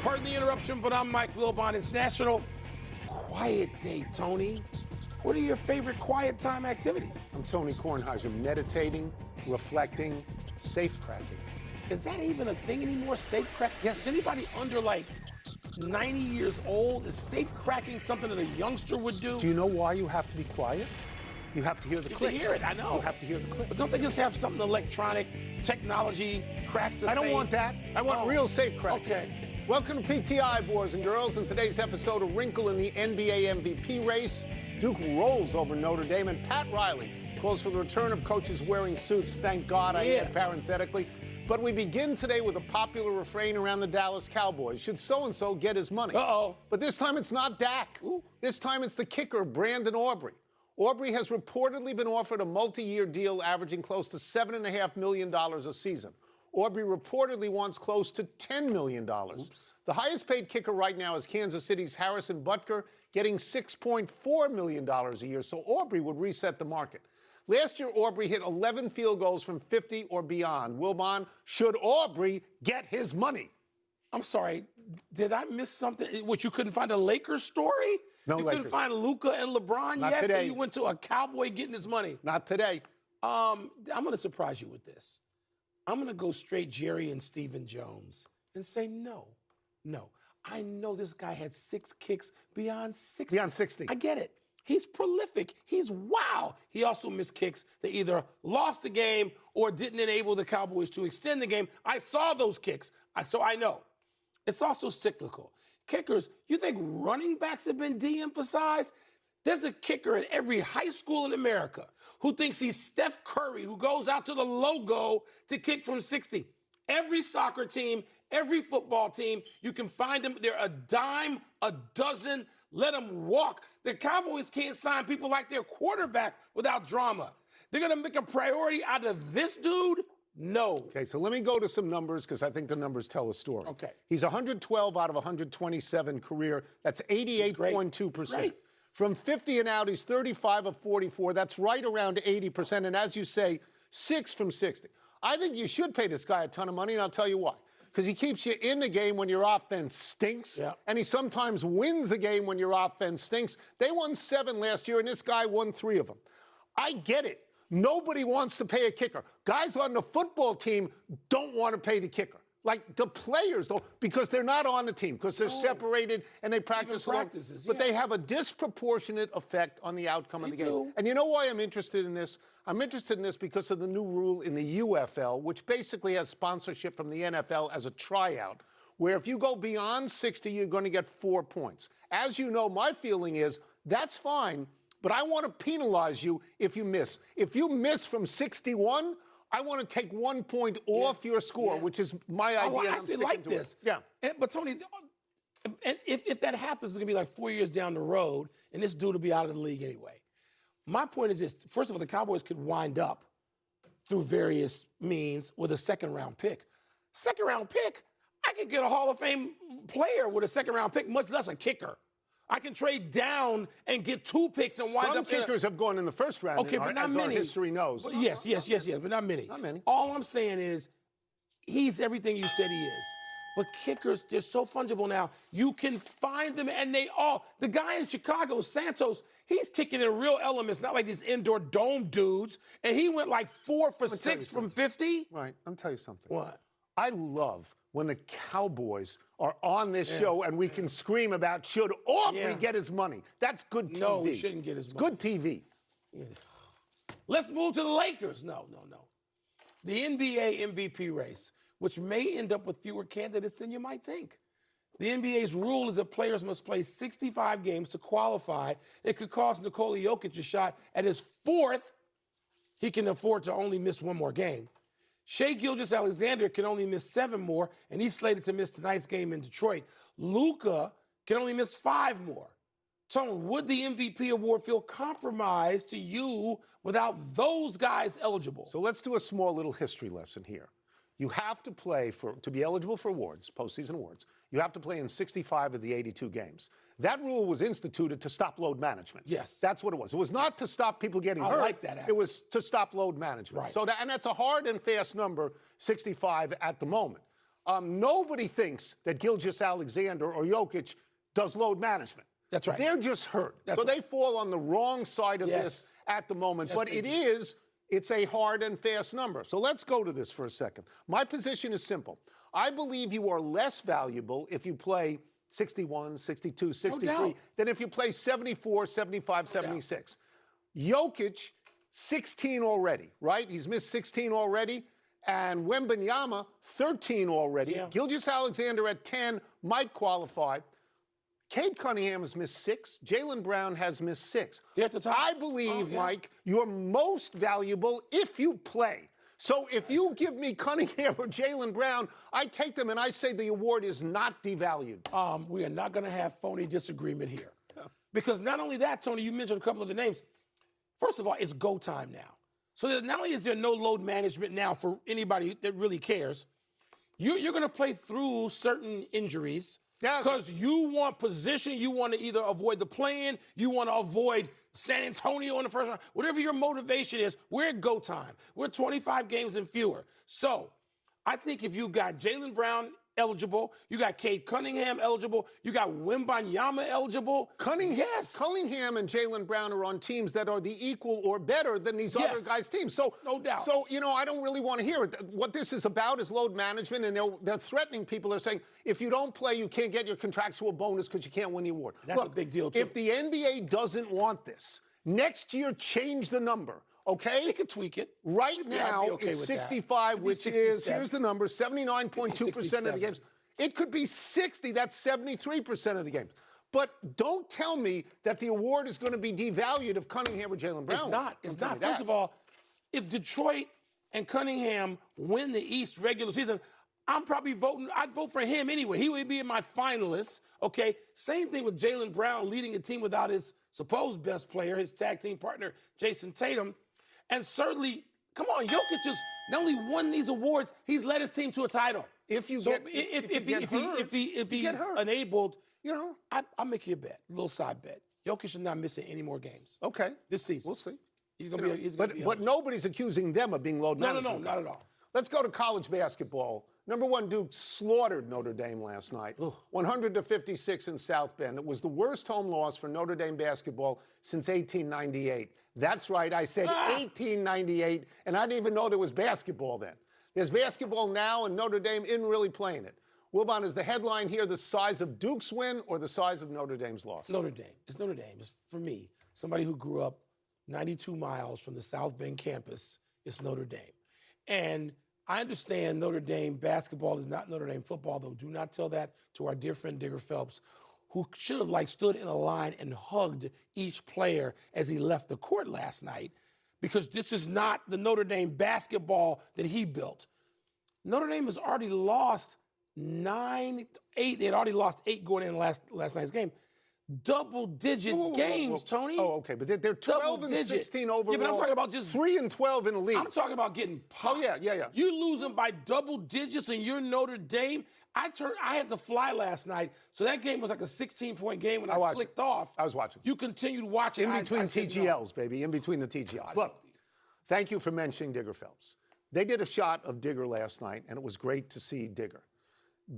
Pardon the interruption, but I'm Mike Wilbon. It's National Quiet Day, Tony. What are your favorite quiet time activities? I'm Tony Kornheiser, meditating, reflecting, safe cracking. Is that even a thing anymore, safe crack? Yes. Is anybody under like 90 years old? Is safe cracking something that a youngster would do? Do you know why you have to be quiet? You have to hear the clicks. You hear it, I know. You have to hear the clicks. But don't they just have something electronic, technology, cracks the I don't want that. I want real safe cracking. Okay. Welcome to PTI, boys and girls. In today's episode, a wrinkle in the NBA MVP race. Duke rolls over Notre Dame, and Pat Riley calls for the return of coaches wearing suits. Thank God, I add parenthetically. But we begin today with a popular refrain around the Dallas Cowboys. Should so-and-so get his money? Uh-oh. But this time it's not Dak. Ooh. This time it's the kicker, Brandon Aubrey. Aubrey has reportedly been offered a multi-year deal averaging close to $7.5 million a season. Aubrey reportedly wants close to $10 million. Oops. The highest paid kicker right now is Kansas City's Harrison Butker, getting $6.4 million a year, so Aubrey would reset the market. Last year, Aubrey hit 11 field goals from 50 or beyond. Wilbon, should Aubrey get his money? I'm sorry, did I miss something? What, you couldn't find a Lakers story? No you Lakers. Couldn't find Luka and LeBron Not yet? today. So you went to a Cowboy getting his money? Not today. I'm going to surprise you with this. I'm going to go straight Jerry and Stephen Jones and say no. I know this guy had 6 kicks beyond 60. Beyond 60. I get it. He's prolific. He's wow. He also missed kicks that either lost the game or didn't enable the Cowboys to extend the game. I saw those kicks, so I know. It's also cyclical. Kickers, you think running backs have been de-emphasized? There's a kicker at every high school in America who thinks he's Steph Curry, who goes out to the logo to kick from 60. Every soccer team, every football team, you can find them. They're a dime a dozen. Let them walk. The Cowboys can't sign people like their quarterback without drama. They're going to make a priority out of this dude? No. Okay, so let me go to some numbers because I think the numbers tell a story. Okay. He's 112 out of 127 career. That's 88.2%. From 50 and out, he's 35 of 44. That's right around 80%. And as you say, 6 from 60. I think you should pay this guy a ton of money, and I'll tell you why. Because he keeps you in the game when your offense stinks, and he sometimes wins the game when your offense stinks. They won 7 last year, and this guy won 3 of them. I get it. Nobody wants to pay a kicker. Guys on the football team don't want to pay the kicker. Like the players, though, because they're not on the team, because they're separated and they practice alone. But they have a disproportionate effect on the outcome of the game. And you know why I'm interested in this? I'm interested in this because of the new rule in the UFL, which basically has sponsorship from the NFL as a tryout, where if you go beyond 60, you're going to get 4 points. As you know, my feeling is that's fine, but I want to penalize you if you miss. If you miss from 61, I want to take 1 point off your score, which is my idea. I actually like this. But Tony, if that happens, it's going to be like 4 years down the road, and this dude will be out of the league anyway. My point is this. First of all, the Cowboys could wind up through various means with a second-round pick. Second-round pick? I could get a Hall of Fame player with a second-round pick, much less a kicker. I can trade down and get 2 picks and wind up. Some kickers have gone in the first round. Okay, but not many. Our history knows. But yes, but not many. Not many. All I'm saying is, he's everything you said he is. But kickers, they're so fungible now. You can find them, and the guy in Chicago, Santos, he's kicking in real elements, not like these indoor dome dudes. And he went like 4 for 6 from 50. Right. I'll tell you something. What? I love when the Cowboys are on this show and we can scream about, should Aubrey get his money? That's good TV. No, he shouldn't get his money. Good TV. Yeah. Let's move to the Lakers. No. The NBA MVP race, which may end up with fewer candidates than you might think. The NBA's rule is that players must play 65 games to qualify. It could cost Nikola Jokic a shot at his 4th. He can afford to only miss 1 more game. Shai Gilgeous-Alexander can only miss 7 more, and he's slated to miss tonight's game in Detroit. Luka can only miss 5 more. Tone, would the MVP award feel compromised to you without those guys eligible? So let's do a small little history lesson here. You have to play to be eligible for awards, postseason awards. You have to play in 65 of the 82 games. That rule was instituted to stop load management. Yes. That's what it was. It was not to stop people getting hurt. I like that. It was to stop load management. Right. So and that's a hard and fast number, 65 at the moment. Nobody thinks that Gilgeous-Alexander or Jokic does load management. That's right. They're just hurt. So they fall on the wrong side of this at the moment. But it's a hard and fast number. So let's go to this for a second. My position is simple. I believe you are less valuable if you play 61, 62, 63 than if you play 74, 75, 76. Jokic, 16 already, right? He's missed 16 already. And Wembanyama, 13 already. Gilgeous-Alexander at 10 might qualify. Cade Cunningham has missed 6. Jaylen Brown has missed 6. I believe, Mike, you're most valuable if you play. So if you give me Cunningham or Jaylen Brown, I take them and I say the award is not devalued. We are not going to have phony disagreement here. Because not only that, Tony, you mentioned a couple of the names. First of all, it's go time now. So not only is there no load management now for anybody that really cares, you're going to play through certain injuries. Because you want position, you want to either avoid the play-in, you want to avoid San Antonio in the first round. Whatever your motivation is, we're at go time. We're 25 games and fewer. So I think if you got Jaylen Brown eligible, you got Cade Cunningham eligible, you got Wembanyama eligible. Cunningham and Jaylen Brown are on teams that are the equal or better than these other guys' teams. So no doubt. So, I don't really want to hear it. What this is about is load management, and they're threatening people. They're saying, if you don't play, you can't get your contractual bonus because you can't win the award. That's a big deal, too. If the NBA doesn't want this, next year change the number. Okay? They could tweak it. Right now, it's 65, which is, here's the number, 79.2% of the games. It could be 60. That's 73% of the games. But don't tell me that the award is going to be devalued if Cunningham or Jaylen Brown. It's not. It's not. First of all, if Detroit and Cunningham win the East regular season, I'm probably voting. I'd vote for him anyway. He would be in my finalists. Okay? Same thing with Jaylen Brown leading a team without his supposed best player, his tag team partner, Jason Tatum. And certainly, come on, Jokic just not only won these awards, he's led his team to a title. If he's enabled, I'll make you a bet, a little side bet. Jokic is not missing any more games. Okay, this season we'll see. He's gonna be. But nobody's accusing them of being load management. No, not at all. Let's go to college basketball. Number 1, Duke slaughtered Notre Dame last night, 100-56 in South Bend. It was the worst home loss for Notre Dame basketball since 1898. That's right, I said 1898, and I didn't even know there was basketball then. There's basketball now, and Notre Dame isn't really playing it. Wilbon, is the headline here the size of Duke's win or the size of Notre Dame's loss? Notre Dame. It's Notre Dame. It's, for me, somebody who grew up 92 miles from the South Bend campus, it's Notre Dame. And I understand Notre Dame basketball is not Notre Dame football, though. Do not tell that to our dear friend Digger Phelps, who should have stood in a line and hugged each player as he left the court last night, because this is not the Notre Dame basketball that he built. Notre Dame has already lost 8. They had already lost 8 going in last night's game. Double-digit games, Tony. Oh, okay, but they're 12 and 16 overall. Yeah, but I'm talking about just 3 and 12 in the league. I'm talking about getting popped. Oh, yeah. You losing by double digits and you're Notre Dame. I had to fly last night, so that game was like a 16-point game when I clicked off. I was watching. You continued watching. In between TGLs, baby, in between the TGLs. Look, thank you for mentioning Digger Phelps. They did a shot of Digger last night, and it was great to see Digger.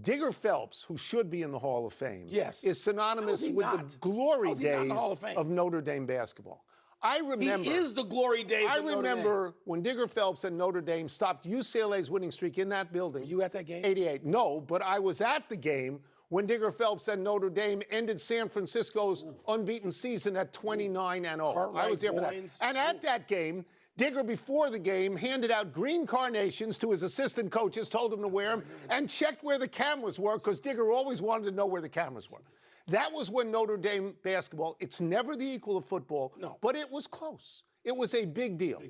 Digger Phelps, who should be in the Hall of Fame, is synonymous with the glory days of Notre Dame basketball. I remember. He is the glory days of Notre Dame. I remember when Digger Phelps and Notre Dame stopped UCLA's winning streak in that building. Were you at that game? 88. No, but I was at the game when Digger Phelps and Notre Dame ended San Francisco's unbeaten season at 29-0. I was there for that. And at that game, Digger, before the game, handed out green carnations to his assistant coaches, told them to wear them, and checked where the cameras were, because Digger always wanted to know where the cameras were. That was when Notre Dame basketball, it's never the equal of football, but it was close. It was a big deal.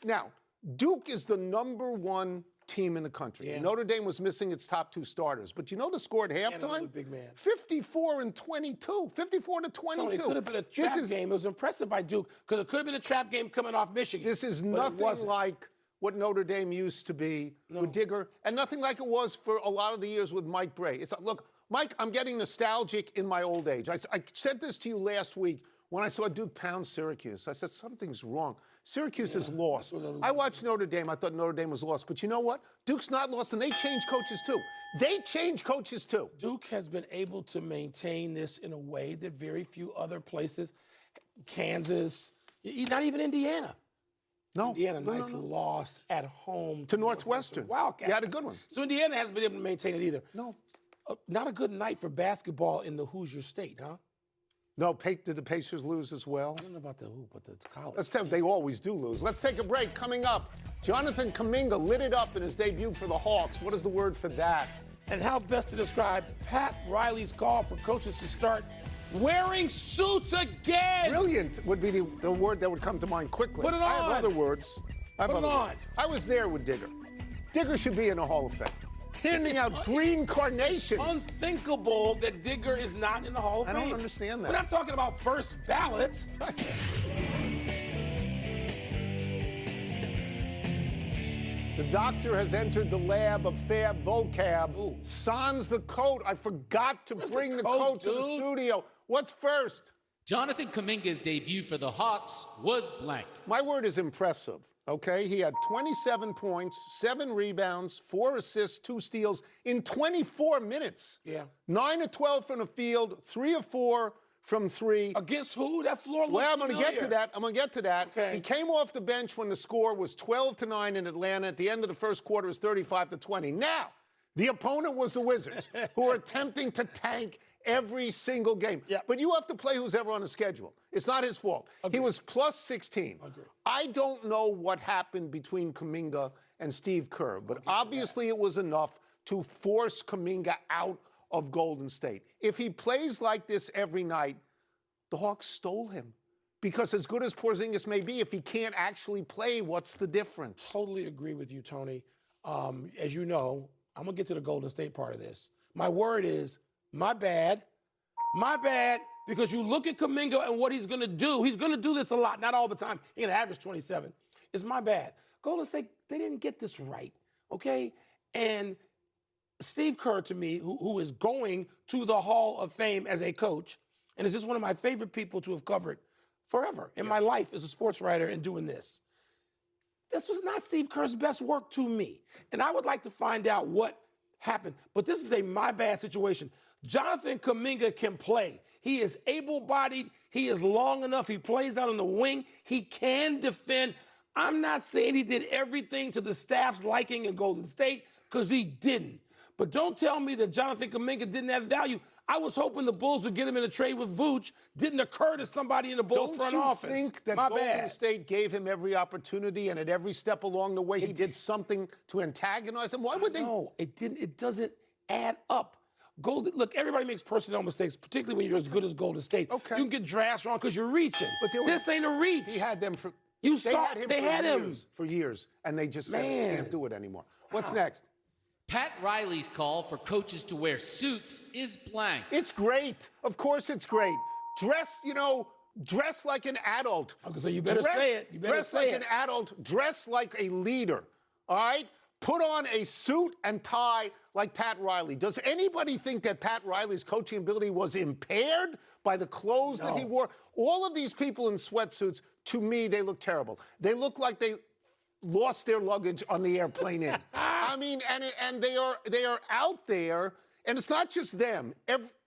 Now, Duke is the #1 team in the country. Yeah. Notre Dame was missing its top 2 starters. But you know the score at halftime? Big man. 54-22. 54-22. So it could have been a trap game. It was impressive by Duke, because it could have been a trap game coming off Michigan. This is nothing like what Notre Dame used to be with Digger, and nothing like it was for a lot of the years with Mike Bray. Look, Mike, I'm getting nostalgic in my old age. I said this to you last week when I saw Duke pound Syracuse. I said, something's wrong. Syracuse is lost. I watched Notre Dame. I thought Notre Dame was lost. But you know what? Duke's not lost, and they changed coaches too. They change coaches too. Duke has been able to maintain this in a way that very few other places, Kansas, not even Indiana. No. Indiana, nice loss at home to Northwestern. Wildcats. You had a good one. So Indiana hasn't been able to maintain it either. No. Not a good night for basketball in the Hoosier State, huh? No, did the Pacers lose as well? I don't know about the hoop, but the college. They always do lose. Let's take a break. Coming up, Jonathan Kuminga lit it up in his debut for the Hawks. What is the word for that? And how best to describe Pat Riley's call for coaches to start wearing suits again. Brilliant would be the word that would come to mind quickly. Put it on. I have other words. Put it on. I was there with Digger. Digger should be in the Hall of Fame. Handing out green carnations. Unthinkable that Digger is not in the Hall of Fame. I don't understand that. We're not talking about first ballot. The doctor has entered the lab of Fab Vocab. Ooh. Sans the coat. I forgot to bring the coat to the studio. What's first? Jonathan Kuminga's debut for the Hawks was blank. My word is impressive, okay? He had 27 points, 7 rebounds, 4 assists, 2 steals in 24 minutes. Yeah. 9 of 12 from the field, 3 of 4 from 3. Against who? That floor looks Well, I'm going to familiar. get to that. Okay. He came off the bench when the score was 12-9 in Atlanta. At the end of the first quarter, it was 35-20. Now, the opponent was the Wizards, who are attempting to tank every single game. Yeah. But you have to play who's ever on the schedule. It's not his fault. Agreed. He was plus 16. Agreed. I don't know what happened between Kuminga and Steve Kerr, but obviously it was enough to force Kuminga out of Golden State. If he plays like this every night, the Hawks stole him. Because as good as Porzingis may be, if he can't actually play, what's the difference? Totally agree with you, Tony. As you know, I'm going to get to the Golden State part of this. My word is, my bad, because you look at Kuminga and what he's going to do. He's going to do this a lot, not all the time. He's going to average 27. It's my bad. Golden State, they didn't get this right, okay? And Steve Kerr, to me, who is going to the Hall of Fame as a coach, and is just one of my favorite people to have covered forever in my life as a sports writer and doing this. This was not Steve Kerr's best work to me. And I would like to find out what happened. But this is a my bad situation. Jonathan Kuminga can play. He is able-bodied. He is long enough. He plays out on the wing. He can defend. I'm not saying he did everything to the staff's liking in Golden State, because he didn't. But don't tell me that Jonathan Kuminga didn't have value. I was hoping the Bulls would get him in a trade with Vooch. Didn't occur to somebody in the Bulls front office. Don't you think that Golden State gave him every opportunity, and at every step along the way he did something to antagonize him? Why would they? No, it didn't. It doesn't add up. Look, everybody makes personnel mistakes, particularly when you're as good as Golden State. Okay. You can get drafts wrong because you're reaching. But this ain't a reach. He had them for. They had him for years, and they just said they can't do it anymore. What's next? Pat Riley's call for coaches to wear suits is blank. It's great. Of course it's great. Dress like an adult. Okay, so you better say it. You better dress say like an adult. Dress like a leader. All right? Put on a suit and tie like Pat Riley. Does anybody think that Pat Riley's coaching ability was impaired by the clothes that he wore? All of these people in sweatsuits, to me, they look terrible. They look like they lost their luggage on the airplane in. I mean, and they are out there, and it's not just them.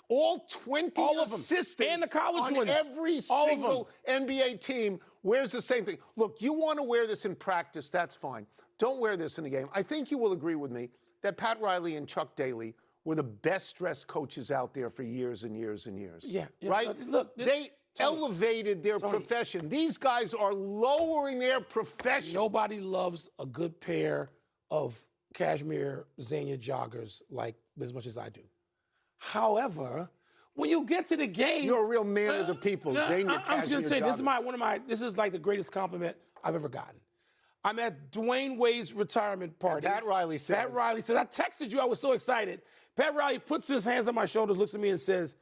All 20 assistants and the college on ones. Every single NBA team wears the same thing. Look, you want to wear this in practice, that's fine. Don't wear this in the game. I think you will agree with me that Pat Riley and Chuck Daly were the best-dressed coaches out there for years and years and years. Yeah. Right? Look, they elevated their profession. These guys are lowering their profession. Nobody loves a good pair of cashmere Xenia joggers like as much as I do. However, when you get to the game, you're a real man of the people. Xenia I'm just gonna say joggers. this is like the greatest compliment I've ever gotten. I'm at Dwayne Wade's retirement party. And Pat Riley says, I texted you, I was so excited. Pat Riley puts his hands on my shoulders, looks at me and says,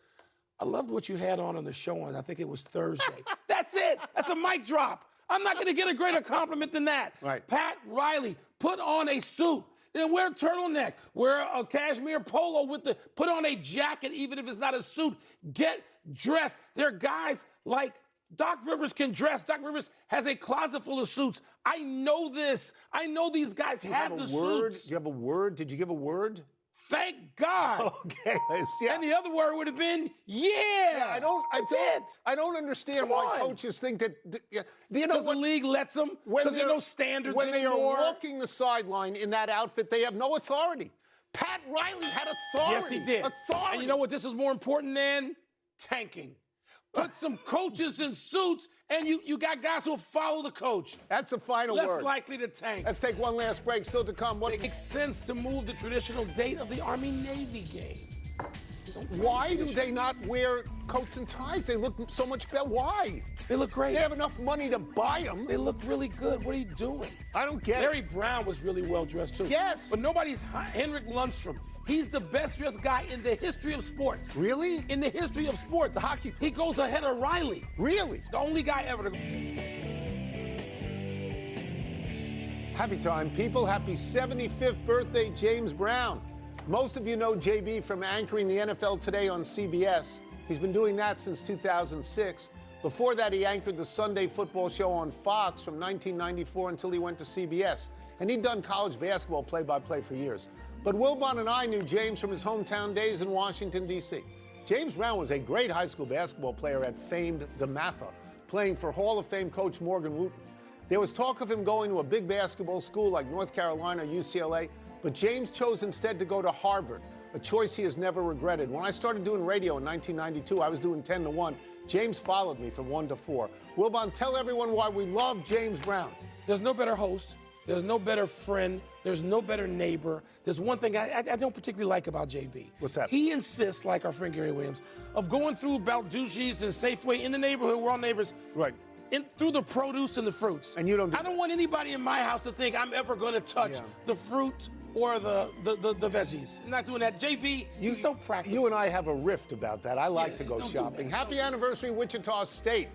I loved what you had on the show on, I think it was Thursday. That's it. That's a mic drop. I'm not going to get a greater compliment than that. Right. Pat Riley, put on a suit. Then wear a turtleneck. Wear a cashmere polo put on a jacket, even if it's not a suit. Get dressed. There are guys like Doc Rivers can dress. Doc Rivers has a closet full of suits. I know this. I know these guys have the suits. Do you have a word? Did you give a word? Thank God. Okay. Yeah. And the other word would have been, yeah. I don't understand why coaches think that. Do you know because the league lets them? Because there are no standards when anymore. When they are walking the sideline in that outfit, they have no authority. Pat Riley had authority. Yes, he did. Authority. And you know what? This is more important than tanking. Put some coaches in suits, and you got guys who will follow the coach. That's the final word. Less likely to tank. Let's take one last break. Still to come. It makes sense to move the traditional date of the Army-Navy game. Why do they not wear coats and ties? They look so much better. Why? They look great. They have enough money to buy them. They look really good. What are you doing? I don't get Larry Brown was really well dressed too. Yes. But nobody's Henrik Lundstrom. He's the best dressed guy in the history of sports. Really? In the history of sports. The hockey. He goes ahead of Riley. Really? The only guy ever to. Happy time, people. Happy 75th birthday, James Brown. Most of you know JB from anchoring the NFL Today on CBS. He's been doing that since 2006. Before that, he anchored the Sunday football show on Fox from 1994 until he went to CBS. And he'd done college basketball play-by-play for years. But Wilbon and I knew James from his hometown days in Washington, D.C. James Brown was a great high school basketball player at famed DeMatha, playing for Hall of Fame coach Morgan Wooten. There was talk of him going to a big basketball school like North Carolina or UCLA, but James chose instead to go to Harvard, a choice he has never regretted. When I started doing radio in 1992, I was doing 10 to 1. James followed me from 1 to 4. Wilbon, tell everyone why we love James Brown. There's no better host. There's no better friend. There's no better neighbor. There's one thing I don't particularly like about JB. What's that? He insists, like our friend Gary Williams, of going through Balducci's and Safeway in the neighborhood. We're all neighbors. Right. Through the produce and the fruits. And you don't do I don't want anybody in my house to think I'm ever going to touch the fruit or the veggies. I'm not doing that. JB, he's so practical. You and I have a rift about that. I like to go don't shopping. do that. Happy anniversary, Wichita State.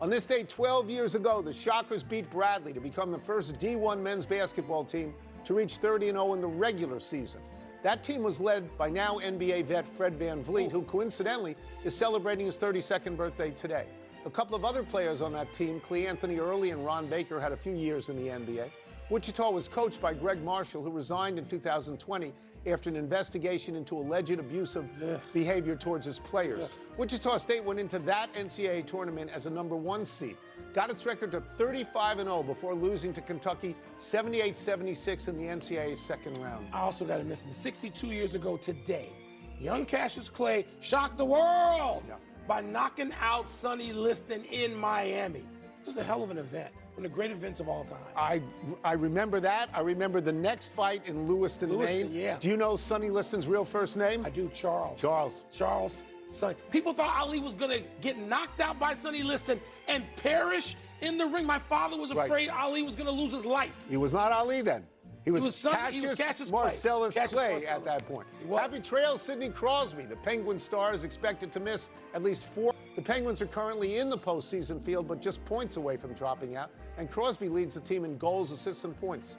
On this day 12 years ago, the Shockers beat Bradley to become the first D1 men's basketball team to reach 30-0 in the regular season. That team was led by now NBA vet Fred VanVleet, who coincidentally is celebrating his 32nd birthday today. A couple of other players on that team, Clee Anthony Early and Ron Baker, had a few years in the NBA. Wichita was coached by Greg Marshall, who resigned in 2020 after an investigation into alleged abusive behavior towards his players. Wichita State went into that NCAA tournament as a #1 seed, got its record to 35-0 before losing to Kentucky 78-76 in the NCAA's second round. I also got to mention, 62 years ago today, young Cassius Clay shocked the world by knocking out Sonny Liston in Miami. Just a hell of an event. One of the great events of all time. I remember that. I remember the next fight in Lewiston, Maine. Yeah. Do you know Sonny Liston's real first name? I do, Charles. Charles. Sonny. People thought Ali was going to get knocked out by Sonny Liston and perish in the ring. My father was afraid Ali was going to lose his life. He was not Ali then. He was Cassius Marcellus Clay. Clay at that point. Happy trails, Sidney Crosby. The Penguins star is expected to miss at least 4. The Penguins are currently in the postseason field, but just points away from dropping out. And Crosby leads the team in goals, assists, and points.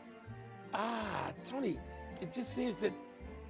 Tony, it just seems that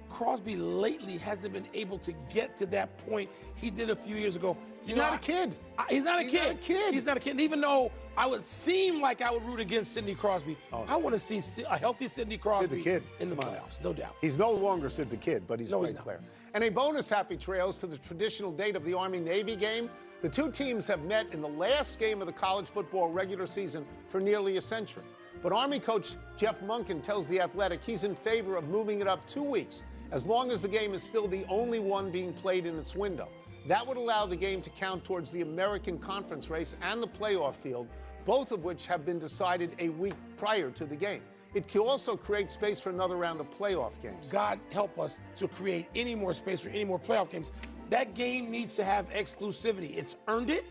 Crosby lately hasn't been able to get to that point he did a few years ago. He's not a kid. He's not a kid. He's not a kid. And even though I would seem like I would root against Sidney Crosby, I want to see a healthy Sidney Crosby in the playoffs, no doubt. He's no longer Sid the Kid, but he's a great player. And a bonus happy trails to the traditional date of the Army-Navy game. The two teams have met in the last game of the college football regular season for nearly a century. But Army coach Jeff Monken tells The Athletic he's in favor of moving it up 2 weeks, as long as the game is still the only one being played in its window. That would allow the game to count towards the American Conference race and the playoff field, both of which have been decided a week prior to the game. It could also create space for another round of playoff games. God help us to create any more space for any more playoff games. That game needs to have exclusivity. It's earned it.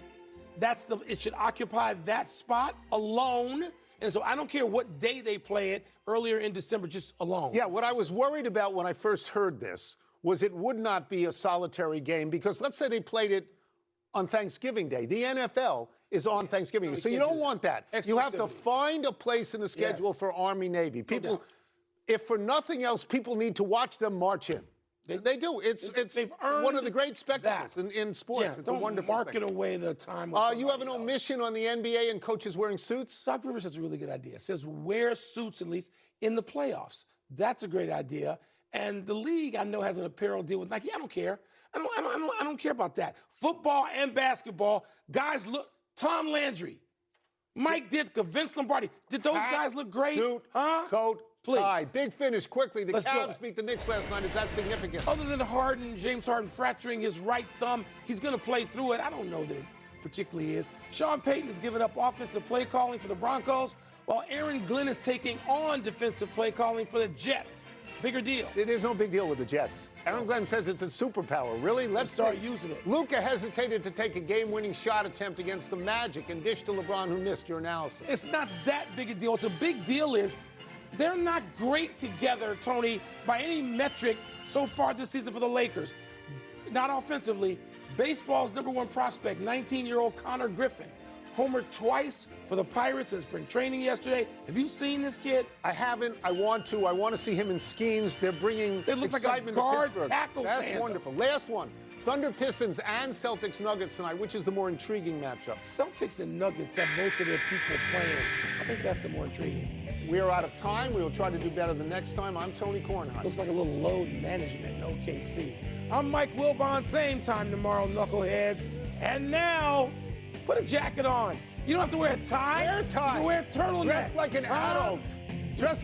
It should occupy that spot alone. And so I don't care what day they play it, earlier in December, just alone. Yeah, what I was worried about when I first heard this was it would not be a solitary game, because let's say they played it on Thanksgiving Day. The NFL is on Thanksgiving Day, so you don't want that. You have to find a place in the schedule for Army-Navy. People, if for nothing else, people need to watch them march in. They do. It's one of the great spectacles in sports. Yeah, it's a wonderful market thing. away the time. You have an omission on the NBA and coaches wearing suits? Doc Rivers has a really good idea. It says wear suits at least in the playoffs. That's a great idea. And the league, I know, has an apparel deal with Nike. I don't care. I don't care about that. Football and basketball, guys look. Tom Landry, Mike Ditka, Vince Lombardi. Did those guys look great? Suit, coat, tie. Big finish quickly. The Cavs beat the Knicks last night. Is that significant? Other than James Harden fracturing his right thumb, he's going to play through it. I don't know that it particularly is. Sean Payton has given up offensive play calling for the Broncos, while Aaron Glenn is taking on defensive play calling for the Jets. Bigger deal. There's no big deal with the Jets. Aaron Glenn says it's a superpower. Really? Let's start using it. Luka hesitated to take a game-winning shot attempt against the Magic and dished to LeBron, who missed. Your analysis. It's not that big a deal. It's a big deal is they're not great together, Tony, by any metric so far this season for the Lakers. Not offensively. Baseball's #1 prospect, 19-year-old Connor Griffin, homered twice for the Pirates in spring training yesterday. Have you seen this kid? I haven't. I want to. I want to see him in Skeens. They're bringing excitement to Pittsburgh. Tackle That's tandem. wonderful. Last one. Thunder Pistons and Celtics Nuggets tonight. Which is the more intriguing matchup? Celtics and Nuggets have most of their people playing. I think that's the more intriguing. We are out of time. We will try to do better the next time. I'm Tony Kornheiser. Looks like a little load management in OKC. I'm Mike Wilbon. Same time tomorrow, knuckleheads. And now, put a jacket on. You don't have to wear a tie. Wear a tie. You can wear a turtleneck. Dress like an adult.